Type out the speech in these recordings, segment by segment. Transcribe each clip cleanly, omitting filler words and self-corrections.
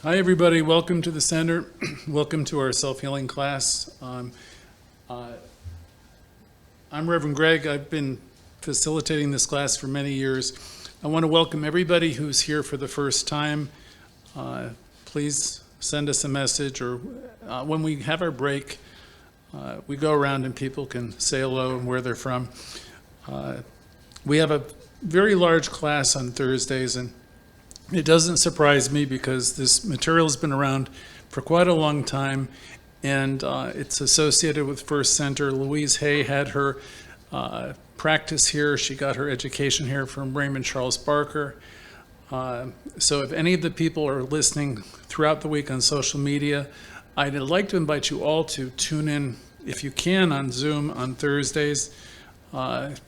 Hi everybody, welcome to the center. Welcome to our self-healing class. I'm Reverend Greg. I've been facilitating this class for many years. I want to welcome everybody who's here for the first time. Please send us a message, or when we have our break, we go around and people can say hello and where they're from. We have a very large class on Thursdays, and it doesn't surprise me because this material has been around for quite a long time, and it's associated with First Center. Louise had her practice here. She got her education here from Raymond Charles Barker. So if any of the people are listening throughout the week on social media, I'd like to invite you all to tune in, if you can, on Zoom on Thursdays.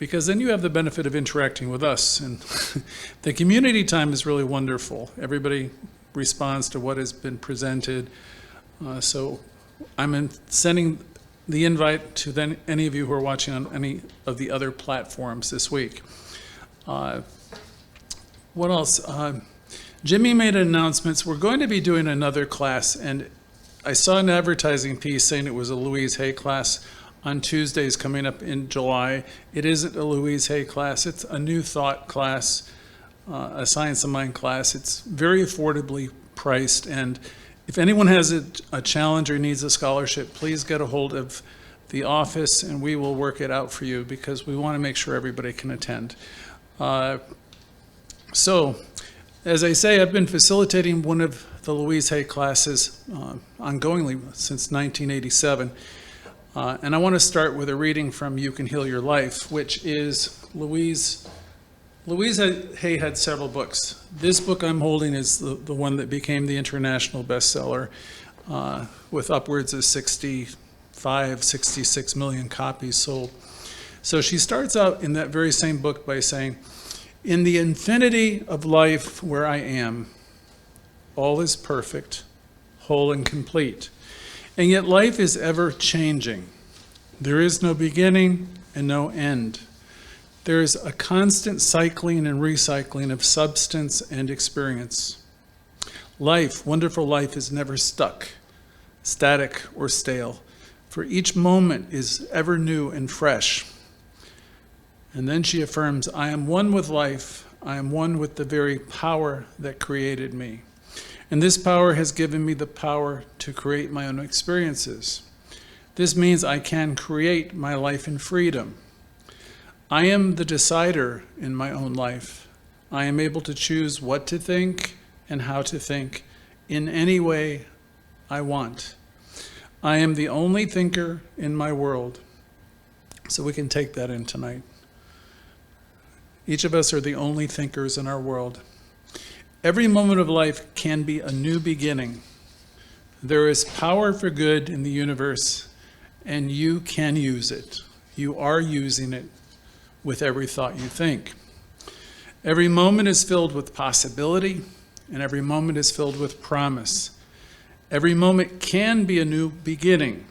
Because then you have the benefit of interacting with us. And the community time is really wonderful. Everybody responds to what has been presented. So I'm sending the invite to any of you who are watching on any of the other platforms this week. What else? Jimmy made announcements. We're going to be doing another class, and I saw an advertising piece saying it was a Louise Hay class on Tuesdays coming up in July. It isn't a Louise Hay class. It's a New Thought class, a Science of Mind class. It's very affordably priced, and if anyone has a challenge or needs a scholarship, please get a hold of the office and we will work it out for you, because we want to make sure everybody can attend. So, as I say, I've been facilitating one of the Louise Hay classes ongoingly since 1987. And I want to start with a reading from You Can Heal Your Life, which is Louise Hay had several books. This book I'm holding is the one that became the international bestseller with upwards of 66 million copies sold. So she starts out in that very same book by saying, "In the infinity of life where I am, all is perfect, whole and complete. And yet life is ever changing. There is no beginning and no end. There is a constant cycling and recycling of substance and experience. Life, wonderful life, is never stuck, static, or stale, for each moment is ever new and fresh." And then she affirms, "I am one with life. I am one with the very power that created me. And this power has given me the power to create my own experiences. This means I can create my life in freedom. I am the decider in my own life. I am able to choose what to think and how to think in any way I want. I am the only thinker in my world." So we can take that in tonight. Each of us are the only thinkers in our world. "Every moment of life can be a new beginning. There is power for good in the universe, and you can use it. You are using it with every thought you think. Every moment is filled with possibility, and every moment is filled with promise. Every moment can be a new beginning,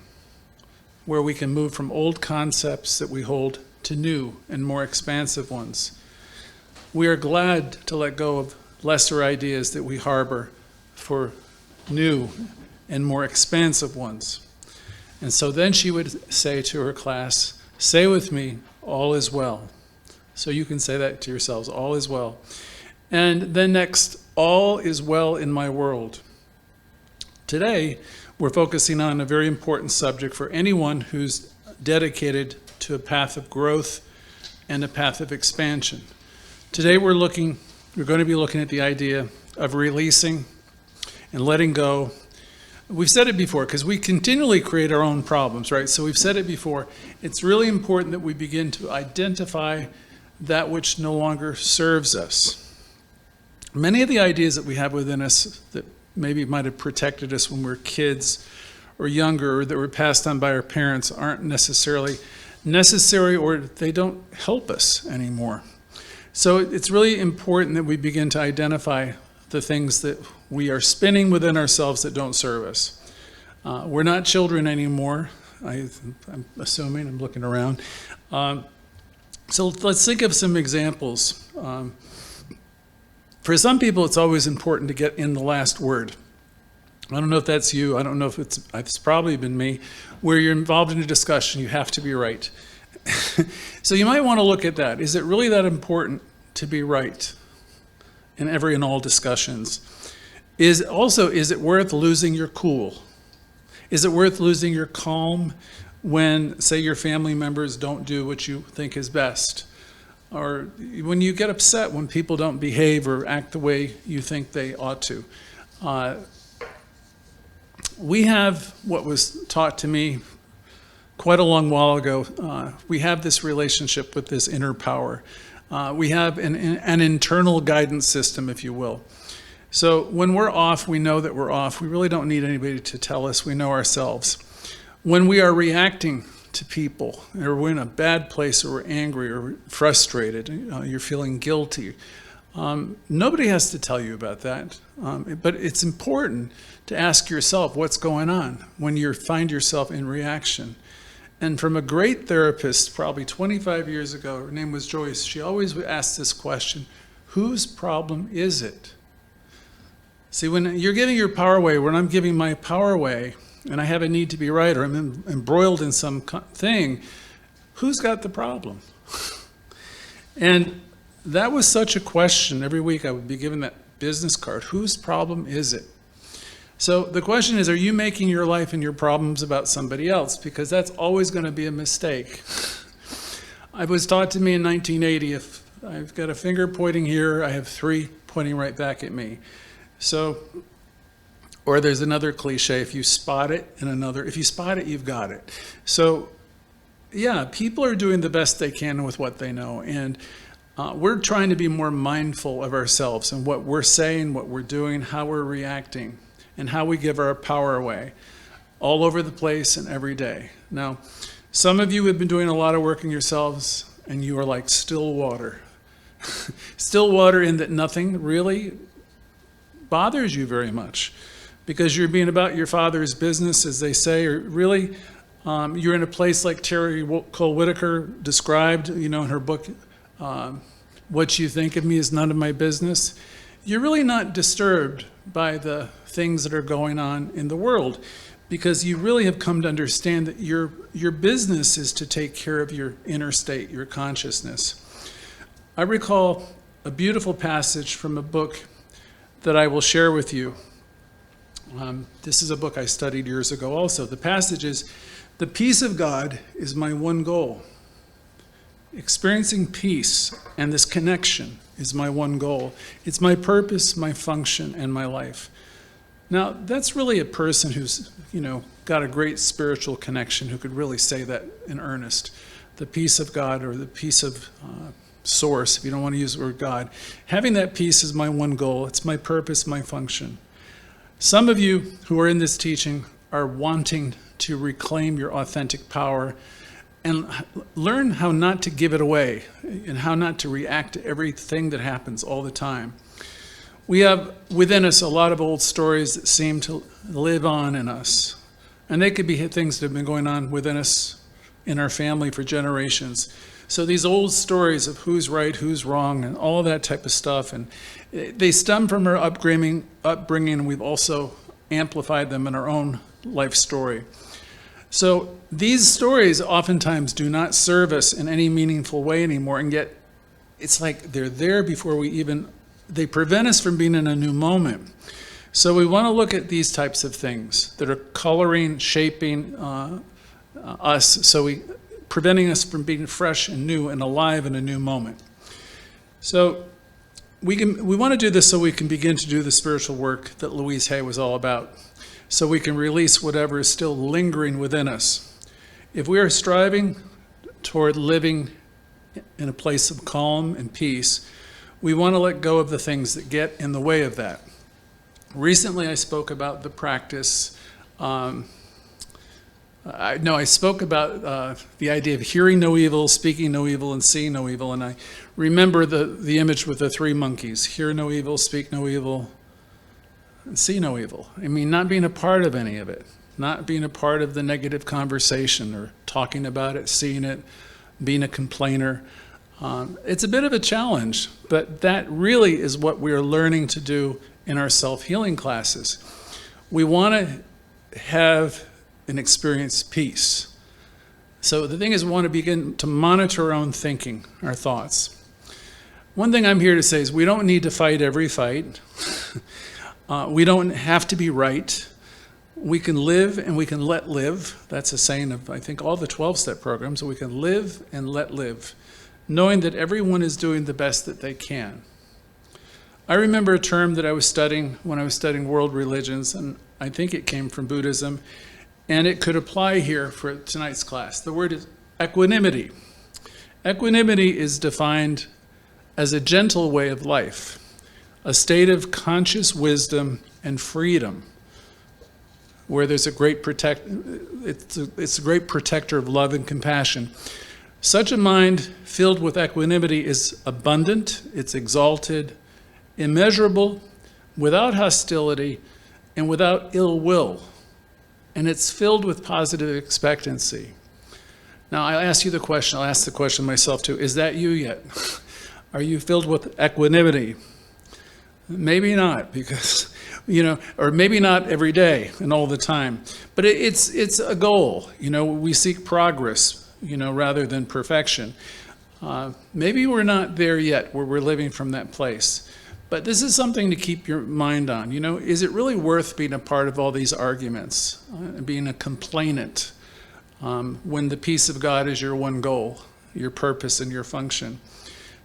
where we can move from old concepts that we hold to new and more expansive ones. We are glad to let go of lesser ideas that we harbor for new and more expansive ones." And so then she would say to her class, "Say with me, all is well." So you can say that to yourselves, all is well. And then next, all is well in my world. Today, we're focusing on a very important subject for anyone who's dedicated to a path of growth and a path of expansion. Today we're going to be looking at the idea of releasing and letting go. We've said it before, because we continually create our own problems, right? So we've said it before. It's really important that we begin to identify that which no longer serves us. Many of the ideas that we have within us that maybe might have protected us when we were kids or younger, or that were passed on by our parents, aren't necessarily necessary, or they don't help us anymore. So it's really important that we begin to identify the things that we are spinning within ourselves that don't serve us. We're not children anymore. I'm assuming, I'm looking around. So let's think of some examples. For some people, it's always important to get in the last word. I don't know if that's you. I don't know if it's probably been me, where you're involved in a discussion, you have to be right. So you might want to look at that. Is it really that important to be right in every and all discussions? Is it worth losing your cool? Is it worth losing your calm when, say, your family members don't do what you think is best? Or when you get upset when people don't behave or act the way you think they ought to? We have what was taught to me quite a long while ago. We have this relationship with this inner power. We have an internal guidance system, if you will. So when we're off, we know that we're off. We really don't need anybody to tell us. We know ourselves. When we are reacting to people, or we're in a bad place, or we're angry or frustrated, you're feeling guilty, nobody has to tell you about that. But it's important to ask yourself what's going on when you find yourself in reaction. And from a great therapist, probably 25 years ago, her name was Joyce, she always asked this question: whose problem is it? See, when you're giving your power away, when I'm giving my power away, and I have a need to be right, or I'm embroiled in some thing, who's got the problem? And that was such a question. Every week I would be given that business card. Whose problem is it? So the question is, are you making your life and your problems about somebody else? Because that's always going to be a mistake. I was taught to me in 1980, if I've got a finger pointing here, I have three pointing right back at me. So, or there's another cliche, if you spot it, if you spot it, you've got it. So, yeah, people are doing the best they can with what they know. And we're trying to be more mindful of ourselves and what we're saying, what we're doing, how we're reacting, and how we give our power away all over the place and every day. Now, some of you have been doing a lot of work in yourselves, and you are like still water. Still water in that nothing really bothers you very much, because you're being about your Father's business, as they say, or really you're in a place like Terry Cole Whitaker described, in her book, What You Think of Me Is None of My Business. You're really not disturbed by the things that are going on in the world, because you really have come to understand that your business is to take care of your inner state, your consciousness. I recall a beautiful passage from a book that I will share with you. This is a book I studied years ago also. The passage is, "The peace of God is my one goal. Experiencing peace and this connection is my one goal. It's my purpose, my function, and my life." Now, that's really a person who's, got a great spiritual connection who could really say that in earnest. The peace of God, or the peace of source, if you don't want to use the word God. Having that peace is my one goal. It's my purpose, my function. Some of you who are in this teaching are wanting to reclaim your authentic power and learn how not to give it away and how not to react to everything that happens all the time. We have within us a lot of old stories that seem to live on in us. And they could be things that have been going on within us in our family for generations. So these old stories of who's right, who's wrong, and all of that type of stuff, and they stem from our upbringing, and we've also amplified them in our own life story. So these stories oftentimes do not serve us in any meaningful way anymore, and yet it's like they're there before they prevent us from being in a new moment. So we want to look at these types of things that are coloring, shaping us, preventing us from being fresh and new and alive in a new moment. So we want to do this so we can begin to do the spiritual work that Louise Hay was all about, so we can release whatever is still lingering within us. If we are striving toward living in a place of calm and peace, we want to let go of the things that get in the way of that. Recently, I spoke about the practice. I spoke about the idea of hearing no evil, speaking no evil, and seeing no evil. And I remember the image with the three monkeys: hear no evil, speak no evil, and see no evil. I mean, not being a part of any of it, not being a part of the negative conversation or talking about it, seeing it, being a complainer. It's a bit of a challenge, but that really is what we are learning to do in our self-healing classes. We want to have and experience peace. So the thing is, we want to begin to monitor our own thinking, our thoughts. One thing I'm here to say is we don't need to fight every fight. We don't have to be right. We can live and we can let live. That's a saying of, I think, all the 12-step programs. We can live and let live, knowing that everyone is doing the best that they can. I remember a term that I was studying when I was studying world religions, and I think it came from Buddhism, and it could apply here for tonight's class. The word is equanimity. Equanimity is defined as a gentle way of life, a state of conscious wisdom and freedom, where there's a great it's a great protector of love and compassion. Such a mind filled with equanimity is abundant, it's exalted, immeasurable, without hostility, and without ill will. And it's filled with positive expectancy. Now, I'll ask the question myself too, is that you yet? Are you filled with equanimity? Maybe not, because, or maybe not every day and all the time. But it's a goal. We seek progress, rather than perfection. Maybe we're not there yet where we're living from that place. But this is something to keep your mind on. Is it really worth being a part of all these arguments, being a complainant, when the peace of God is your one goal, your purpose and your function?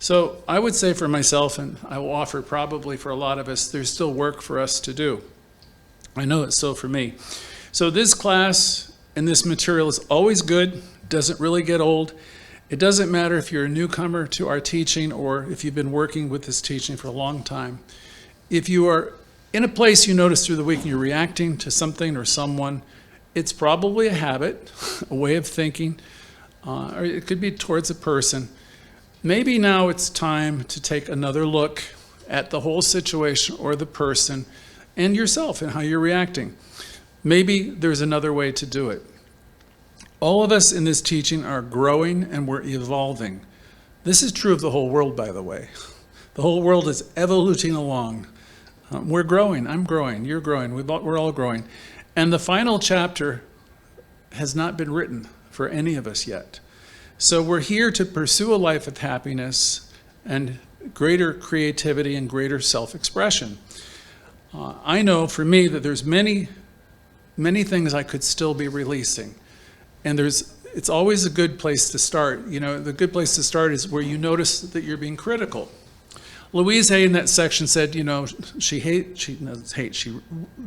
So I would say for myself, and I will offer probably for a lot of us, there's still work for us to do. I know it's so for me. So this class and this material is always good, doesn't really get old. It doesn't matter if you're a newcomer to our teaching or if you've been working with this teaching for a long time. If you are in a place you notice through the week and you're reacting to something or someone, it's probably a habit, a way of thinking, or it could be towards a person. Maybe now it's time to take another look at the whole situation or the person and yourself and how you're reacting. Maybe there's another way to do it. All of us in this teaching are growing and we're evolving. This is true of the whole world, by the way. The whole world is evoluting along. We're growing, I'm growing, you're growing, we're all growing. And the final chapter has not been written for any of us yet. So we're here to pursue a life of happiness and greater creativity and greater self-expression. I know for me that there's many things I could still be releasing. And it's always a good place to start. The good place to start is where you notice that you're being critical. Louise Hay in that section said, she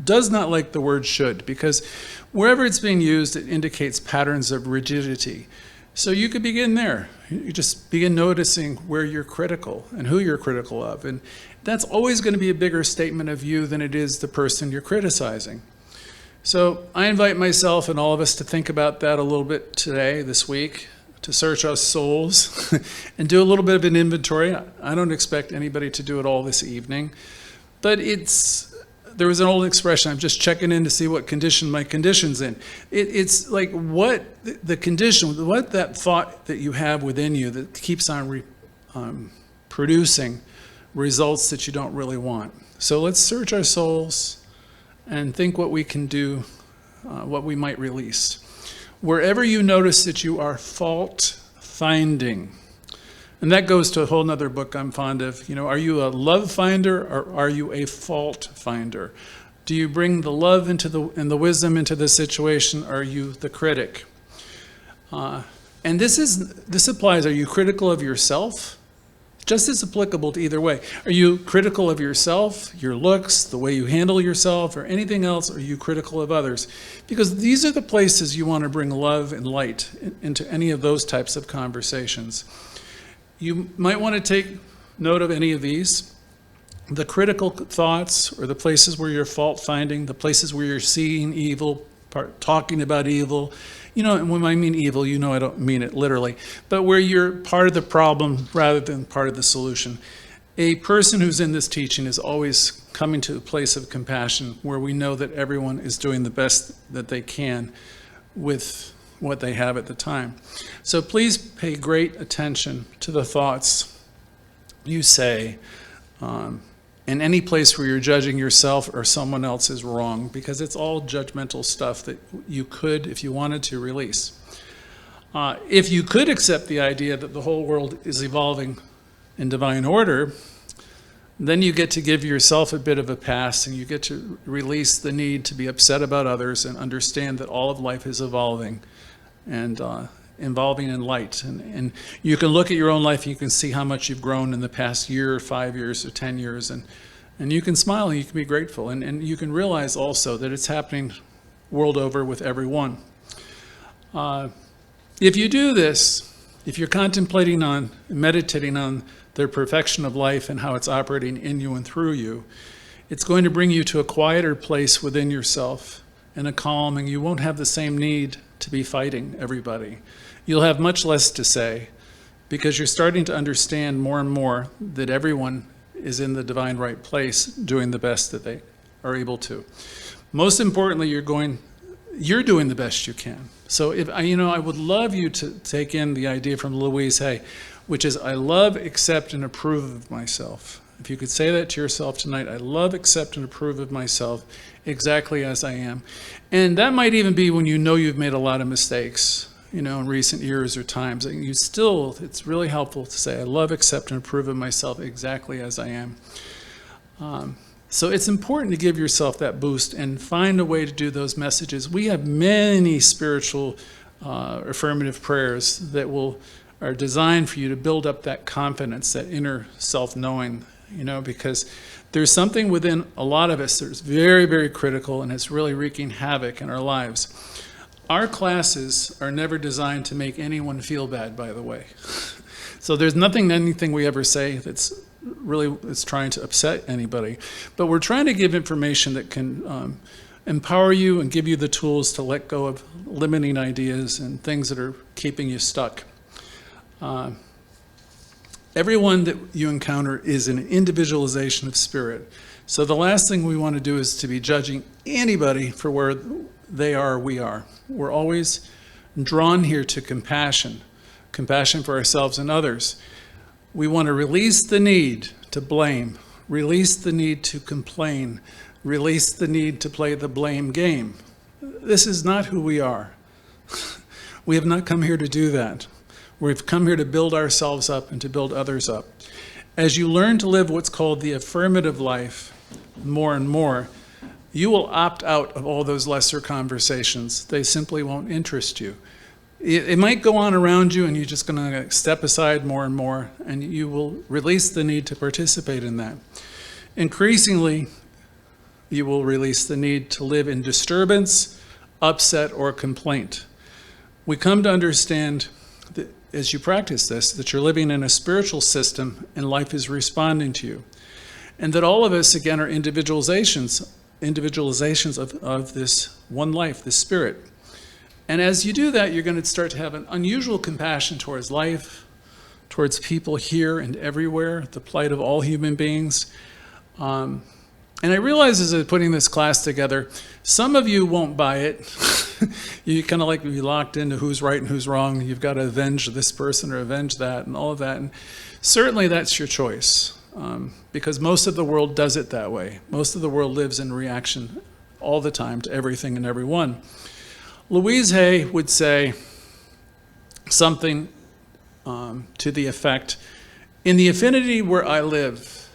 does not like the word should, because wherever it's being used, it indicates patterns of rigidity. So you could begin there. You just begin noticing where you're critical and who you're critical of. And that's always going to be a bigger statement of you than it is the person you're criticizing. So I invite myself and all of us to think about that a little bit today, this week, to search our souls and do a little bit of an inventory. I don't expect anybody to do it all this evening, but there was an old expression, I'm just checking in to see what condition my condition's in. It's like what the condition, what that thought that you have within you that keeps on producing results that you don't really want. So let's search our souls and think what we can do, what we might release. Wherever you notice that you are fault finding, and that goes to a whole nother book I'm fond of. Are you a love finder or are you a fault finder? Do you bring the love and the wisdom into the situation, or are you the critic? And this applies, are you critical of yourself? Just as applicable to either way. Are you critical of yourself, your looks, the way you handle yourself, or anything else? Or are you critical of others? Because these are the places you want to bring love and light into any of those types of conversations. You might want to take note of any of these. The critical thoughts, or the places where you're fault finding, the places where you're seeing evil, talking about evil. And when I mean evil, I don't mean it literally, but where you're part of the problem rather than part of the solution. A person who's in this teaching is always coming to a place of compassion where we know that everyone is doing the best that they can with what they have at the time. So please pay great attention to the thoughts you say, And any place where you're judging yourself or someone else is wrong, because it's all judgmental stuff that you could, if you wanted to, release. If you could accept the idea that the whole world is evolving in divine order, then you get to give yourself a bit of a pass, and you get to release the need to be upset about others and understand that all of life is evolving and evolving in light. And you can look at your own life and you can see how much you've grown in the past year or 5 years or 10 years, and you can smile and you can be grateful, and you can realize also that it's happening world over with everyone. If you do this, if you're contemplating on, meditating on the perfection of life and how it's operating in you and through you, it's going to bring you to a quieter place within yourself and a calm, and you won't have the same need to be fighting everybody. You'll have much less to say because you're starting to understand more and more that everyone is in the divine right place doing the best that they are able to. Most importantly, you're doing the best you can. So I would love you to take in the idea from Louise Hay, which is, I love, accept, and approve of myself. If you could say that to yourself tonight, I love, accept, and approve of myself exactly as I am. And that might even be when you know you've made a lot of mistakes, in recent years or times. It's really helpful to say, I love, accept, and approve of myself exactly as I am. So it's important to give yourself that boost and find a way to do those messages. We have many spiritual affirmative prayers that are designed for you to build up that confidence, that inner self-knowing, because there's something within a lot of us that's very, very critical, and it's really wreaking havoc in our lives. Our classes are never designed to make anyone feel bad, by the way. So there's anything we ever say that's trying to upset anybody. But we're trying to give information that can empower you and give you the tools to let go of limiting ideas and things that are keeping you stuck. Everyone that you encounter is an individualization of spirit. So the last thing we want to do is to be judging anybody for where they are, we are. We're always drawn here to compassion for ourselves and others. We want to release the need to blame, release the need to complain, release the need to play the blame game. This is not who we are. We have not come here to do that. We've come here to build ourselves up and to build others up. As you learn to live what's called the affirmative life more and more, you will opt out of all those lesser conversations. They simply won't interest you. It might go on around you, and you're just going to step aside more and more, and you will release the need to participate in that. Increasingly, you will release the need to live in disturbance, upset, or complaint. We come to understand that as you practice this, that you're living in a spiritual system and life is responding to you. And that all of us, again, are individualizations of this one life, this spirit. And as you do that, you're going to start to have an unusual compassion towards life, towards people here and everywhere, the plight of all human beings. And I realize as I'm putting this class together, some of you won't buy it. You kind of like be locked into who's right and who's wrong. You've got to avenge this person or avenge that and all of that. And certainly that's your choice, because most of the world does it that way. Most of the world lives in reaction all the time to everything and everyone. Louise Hay would say something to the effect, in the affinity where I live,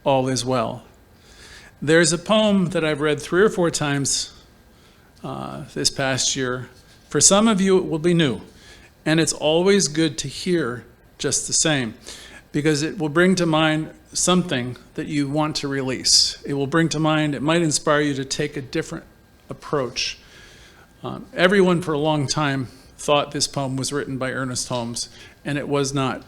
all is well. There's a poem that I've read 3 or 4 times this past year. For some of you, it will be new. And it's always good to hear just the same, because it will bring to mind something that you want to release. It will bring to mind, it might inspire you to take a different approach. Everyone for a long time thought this poem was written by Ernest Holmes, and it was not.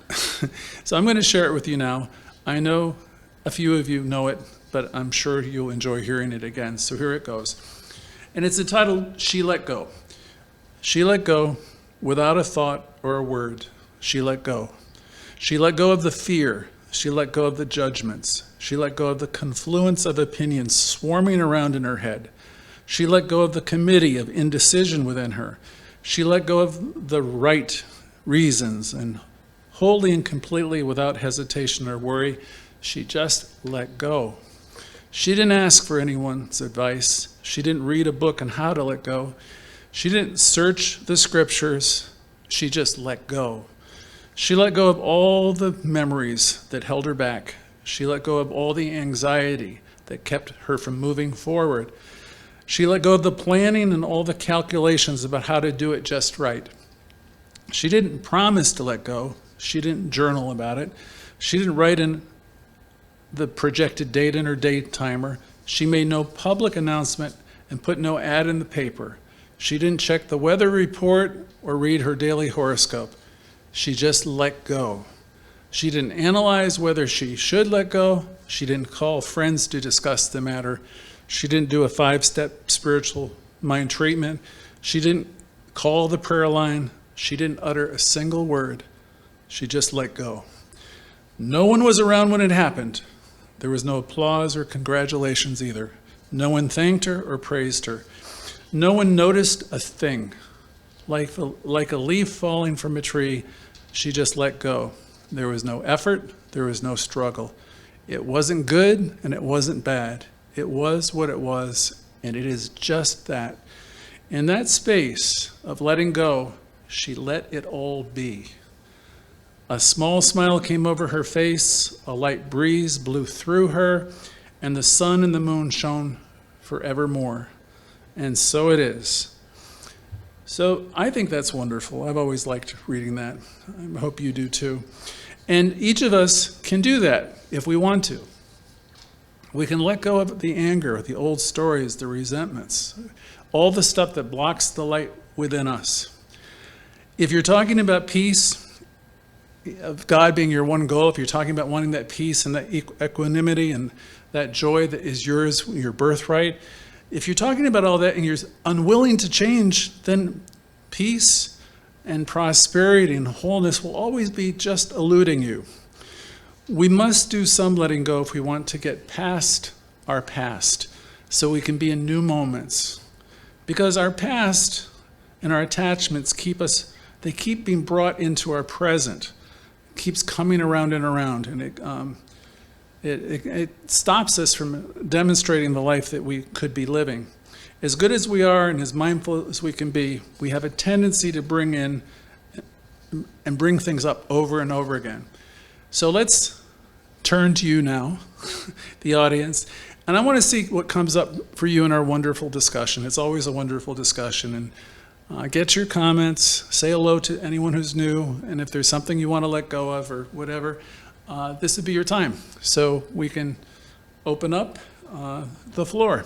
So I'm going to share it with you now. I know a few of you know it, but I'm sure you'll enjoy hearing it again. So here it goes. And it's entitled, She Let Go. She let go without a thought or a word. She let go. She let go of the fear. She let go of the judgments. She let go of the confluence of opinions swarming around in her head. She let go of the committee of indecision within her. She let go of the right reasons, and wholly and completely without hesitation or worry, She just let go. She didn't ask for anyone's advice. She didn't read a book on how to let go. She didn't search the scriptures. She just let go. She let go of all the memories that held her back. She let go of all the anxiety that kept her from moving forward. She let go of the planning and all the calculations about how to do it just right. She didn't promise to let go. She didn't journal about it. She didn't write in the projected date in her date timer. She made no public announcement and put no ad in the paper. She didn't check the weather report or read her daily horoscope. She just let go. She didn't analyze whether she should let go. She didn't call friends to discuss the matter. She didn't do a 5-step spiritual mind treatment. She didn't call the prayer line. She didn't utter a single word. She just let go. No one was around when it happened. There was no applause or congratulations either. No one thanked her or praised her. No one noticed a thing. Like a leaf falling from a tree, she just let go. There was no effort. There was no struggle. It wasn't good and it wasn't bad. It was what it was, and it is just that. In that space of letting go, she let it all be. A small smile came over her face, a light breeze blew through her, and the sun and the moon shone forevermore. And so it is. So I think that's wonderful. I've always liked reading that. I hope you do too. And each of us can do that if we want to. We can let go of the anger, the old stories, the resentments, all the stuff that blocks the light within us. If you're talking about peace, of God being your one goal, if you're talking about wanting that peace and that equanimity and that joy that is yours, your birthright, if you're talking about all that and you're unwilling to change, then peace and prosperity and wholeness will always be just eluding you. We must do some letting go if we want to get past our past so we can be in new moments. Because our past and our attachments keep being brought into our present. It keeps coming around and around, and it stops us from demonstrating the life that we could be living. As good as we are and as mindful as we can be, we have a tendency to bring in and bring things up over and over again. So let's turn to you now, the audience, and I want to see what comes up for you in our wonderful discussion. It's always a wonderful discussion, and get your comments, say hello to anyone who's new, and if there's something you want to let go of or whatever, this would be your time. So we can open up the floor.